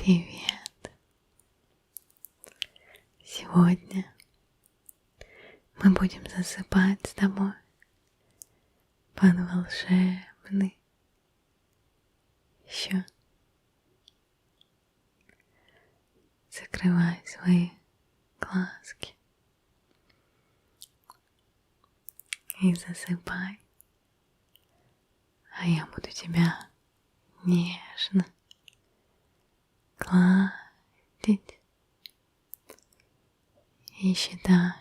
Привет! Сегодня мы будем засыпать с тобой под волшебный счет. Закрывай свои глазки и засыпай, а я буду тебя нежно гладить и считать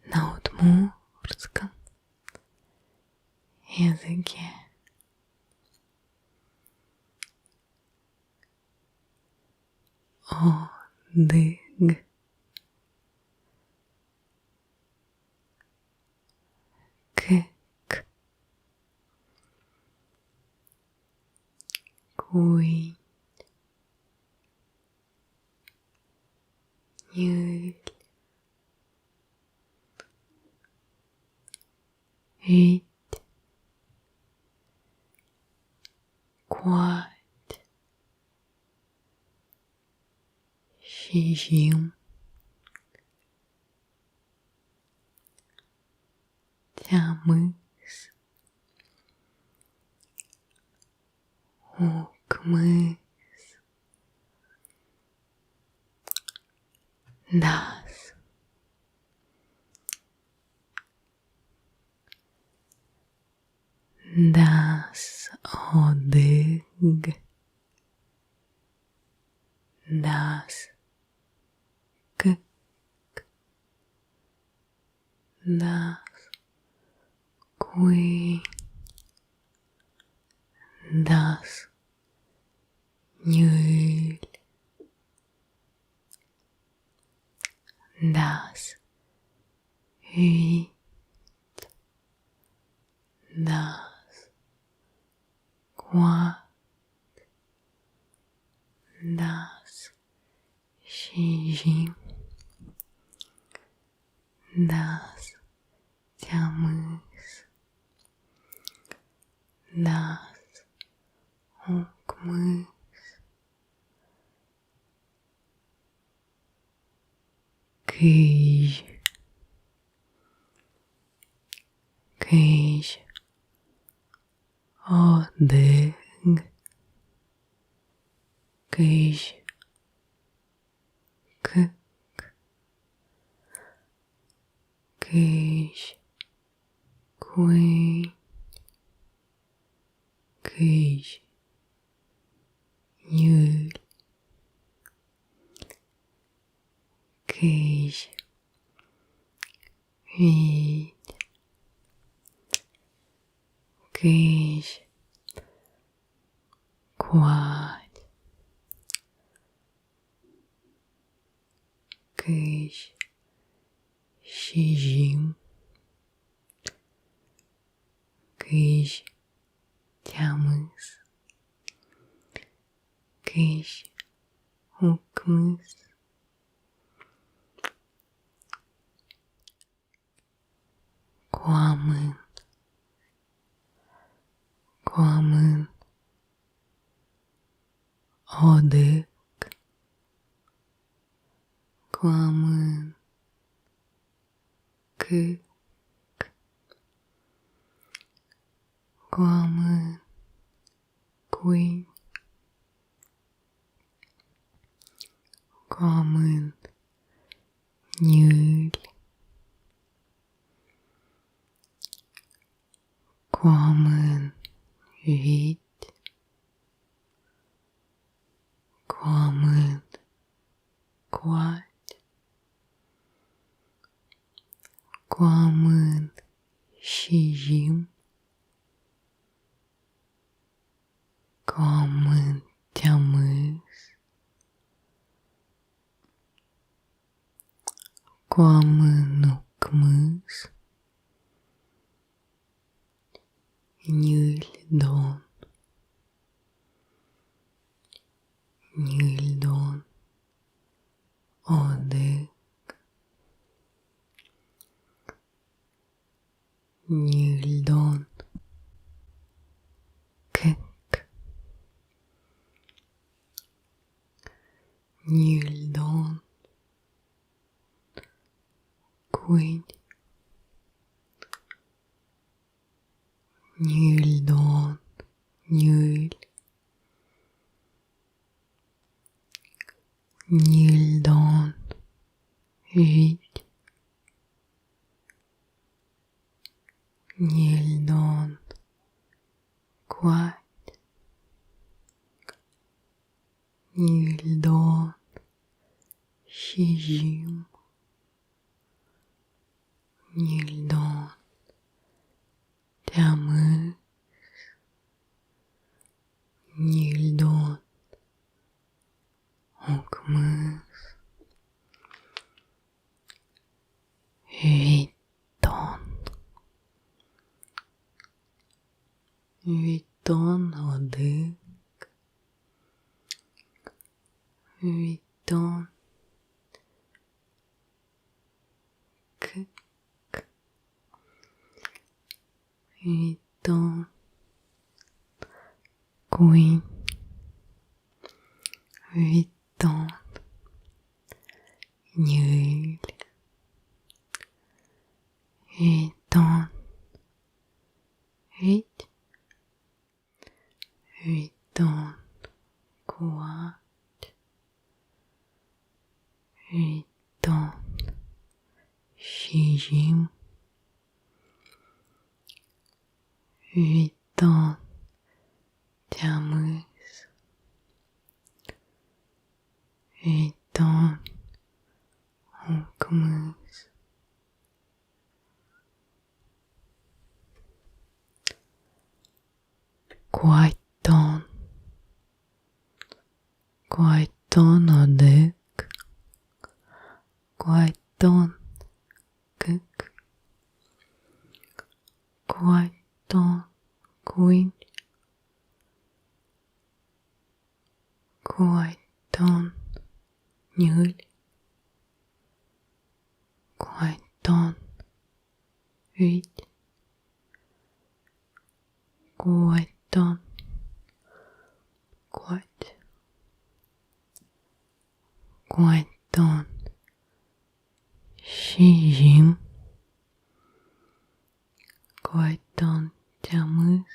на удмуртском языке. О-дыг, к, куй, юль, вить, куать, щижим, тямыс, укмыс, дас, дас, одыг, дас, к, дас, куй, дас, нюль, дас, вить, дас, куат, дас, щижим, дас, тямыс, дас, укмыс, кыж, кыж, одыг, кыж, к, кыж, куй, кыж, юль, кыж, вить, кыж, куать, кыж, щижим, кыж, тямыс, кыж, укмыс, куамын, куамын, одыг, куамын, к, куамын, куй, куамын, нюль, куамын, вить, куамын, куать, куамын, щижим, куамын, тямыс, куамын, укмыс, нюльдон, нюльдон, одыг, нюльдон, к, Nildon, Queen, Nildon, Nil, Nildon, Vit, Nildon, Quat, Nildon, Shijim, Nildon, Teamâs, Nildon, Okmâs, Viton, Viton Odâc, Viton Câc, Viton Queen, Viton Nhul, Viton Vit, Viton Quat, Viton Shijim, Viton Teamâs, Viton Okmâs, Quaiton, Quaiton Odâc, Quaiton Câc, Quaiton Queen, Quaiton Nhul, Quaiton Vit, Quaiton Quat, Quaiton Shijim, Quaiton Teamâs,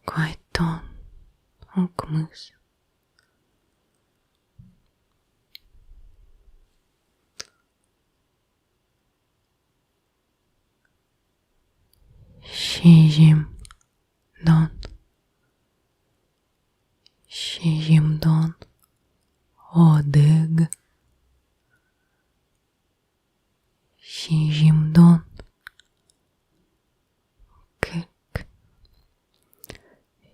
Quaiton Okmâs, Shijim Don, Shijim Don Odâg, Shijim Don Câc,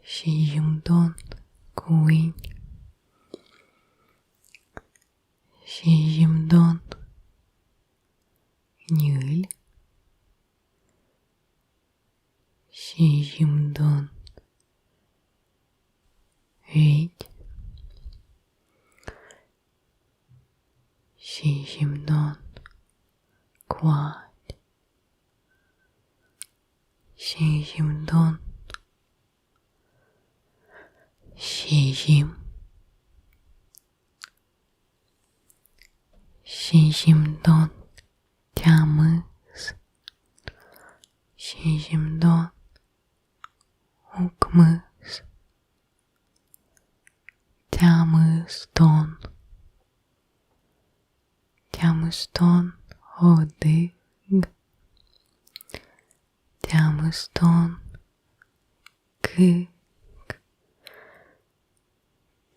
Shijim Don Queen, Shijim Don Nhul, Shijim Don Vit, Shijim Don Quat, Shijim Don Shijim, Shijim Don Teamâs, Shijim Don Okmâs, Teamâs Don, Teamâs Don Odâg, Teamâs Don Câc,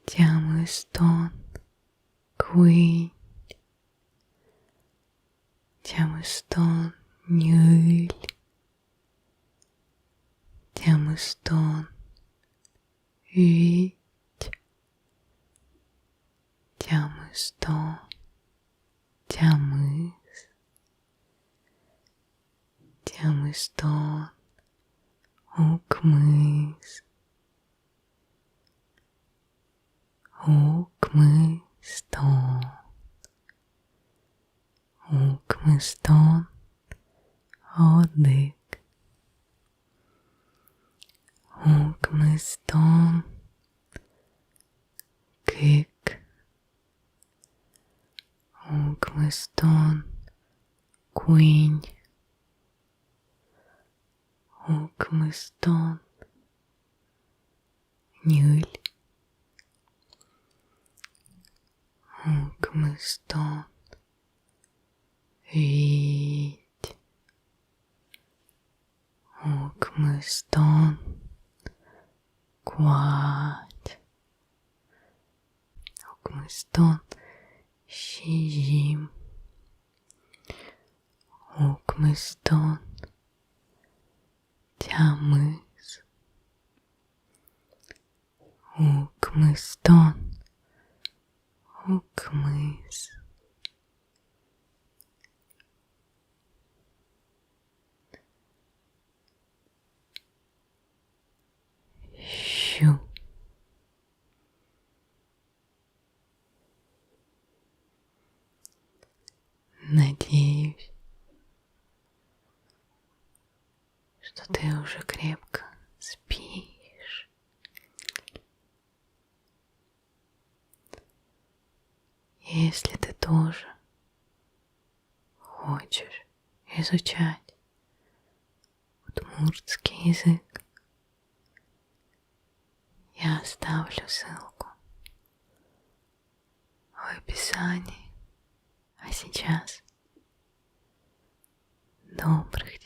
Teamâs Don Queen, Teamâs Don Nhul, Teamâs Don Vit, Teamâs Don Teamâs, Teamâs Don Okmâs, Okmâs Don, Okmâs Don Odâg, Okmâs Don Câc, Уинь. Укмыстон. Нюль. Укмыстон. Вить. Укмыстон. Квать. Укмыстон. Щизим. Укмыстон. Тямыс. Укмыстон. Укмыс. Щу. Надеюсь, что ты уже крепко спишь. Если ты тоже хочешь изучать удмуртский язык, я оставлю ссылку в описании. А сейчас добрых